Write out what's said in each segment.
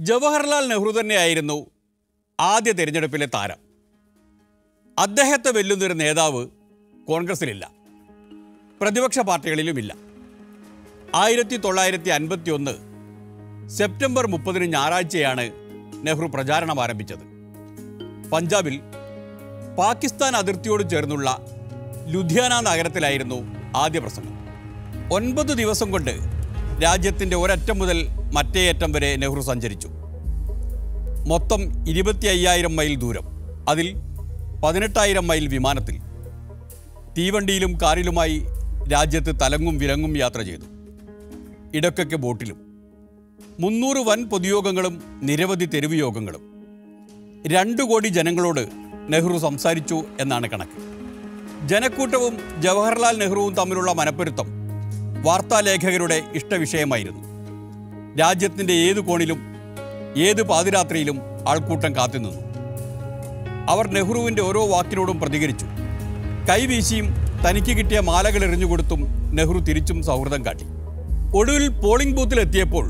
ജവഹർലാൽ നെഹ്റു തന്നെയായിരുന്നു ആദ്യ തിരഞ്ഞെടുപ്പിലെ താരം. അദ്ദേഹത്തെ വെല്ലുന്നൊരു നേതാവ് കോൺഗ്രസിലില്ല, പ്രതിപക്ഷ പാർട്ടികളിലുമില്ല. 1951 സെപ്റ്റംബർ 30 ഞായറാഴ്ചയാണ് നെഹ്റു പ്രചാരണം ആരംഭിച്ചത്. പഞ്ചാബിൽ പാകിസ്ഥാൻ അതിർത്തിയോട് ചേർന്നുള്ള ലുധിയാന നഗരത്തിലായിരുന്നു ആദ്യ പ്രസംഗം. 9 ദിവസം കൊണ്ട് രാജ്യത്തിൻ്റെ ഒരറ്റം മുതൽ മറ്റേ അറ്റം വരെ നെഹ്റു സഞ്ചരിച്ചു. മൊത്തം 25,000 മൈൽ ദൂരം, അതിൽ 18,000 മൈൽ വിമാനത്തിൽ. തീവണ്ടിയിലും കാറിലുമായി രാജ്യത്ത് തലങ്ങും വിലങ്ങും യാത്ര ചെയ്തു, ഇടയ്ക്കൊക്കെ ബോട്ടിലും. 300 വൻ പൊതുയോഗങ്ങളും നിരവധി തെരുവ് യോഗങ്ങളും. 2 കോടി ജനങ്ങളോട് നെഹ്റു സംസാരിച്ചു എന്നാണ് കണക്ക്. ജനക്കൂട്ടവും ജവഹർലാൽ നെഹ്റുവും തമ്മിലുള്ള മനപ്പൊരുത്തം വാർത്താലേഖകരുടെ ഇഷ്ടവിഷയമായിരുന്നു. രാജ്യത്തിൻ്റെ ഏതു കോണിലും ഏത് പാതിരാത്രിയിലും ആൾക്കൂട്ടം കാത്തുനിന്നു. അവർ നെഹ്റുവിൻ്റെ ഓരോ വാക്കിനോടും പ്രതികരിച്ചു. കൈവീശിയും തനിക്ക് കിട്ടിയ മാലകൾ എറിഞ്ഞുകൊടുത്തും നെഹ്റു തിരിച്ചും സൗഹൃദം കാട്ടി. ഒടുവിൽ പോളിംഗ് ബൂത്തിലെത്തിയപ്പോൾ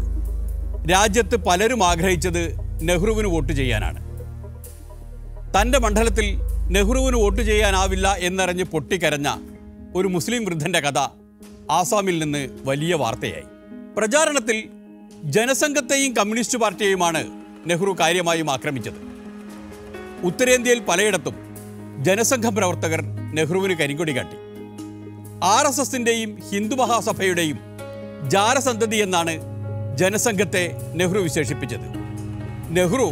രാജ്യത്ത് പലരും ആഗ്രഹിച്ചത് നെഹ്റുവിന് വോട്ട് ചെയ്യാനാണ്. തൻ്റെ മണ്ഡലത്തിൽ നെഹ്റുവിന് വോട്ട് ചെയ്യാനാവില്ല എന്നറിഞ്ഞ് പൊട്ടിക്കരഞ്ഞ ഒരു മുസ്ലിം വൃദ്ധൻ്റെ കഥ ആസാമിൽ നിന്ന് വലിയ വാർത്തയായി. പ്രചാരണത്തിൽ ജനസംഘത്തെയും കമ്മ്യൂണിസ്റ്റ് പാർട്ടിയെയുമാണ് നെഹ്റു കാര്യമായും ആക്രമിച്ചത്. ഉത്തരേന്ത്യയിൽ പലയിടത്തും ജനസംഘ പ്രവർത്തകർ നെഹ്റുവിന് കരിങ്കൊടി കാട്ടി. RSSൻ്റെയും ഹിന്ദു മഹാസഭയുടെയും ജാരസന്തതി എന്നാണ് ജനസംഘത്തെ നെഹ്റു വിശേഷിപ്പിച്ചത്. നെഹ്റു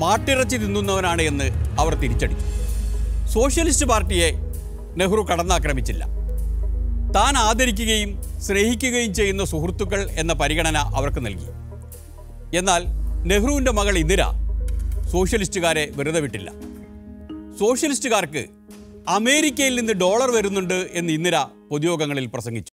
മാട്ടിറച്ചി തിന്നുന്നവനാണ് എന്ന് അവർ തിരിച്ചടിച്ചു. സോഷ്യലിസ്റ്റ് പാർട്ടിയെ നെഹ്റു കടന്നാക്രമിച്ചില്ല. താൻ ആദരിക്കുകയും സ്നേഹിക്കുകയും ചെയ്യുന്ന സുഹൃത്തുക്കൾ എന്ന പരിഗണന അവർക്ക് നൽകി. എന്നാൽ നെഹ്റുവിൻ്റെ മകൾ ഇന്ദിര സോഷ്യലിസ്റ്റുകാരെ വെറുതെ വിട്ടില്ല. സോഷ്യലിസ്റ്റുകാർക്ക് അമേരിക്കയിൽ നിന്ന് ഡോളർ വരുന്നുണ്ട് എന്ന് ഇന്ദിര പൊതുയോഗങ്ങളിൽ പ്രസംഗിച്ചു.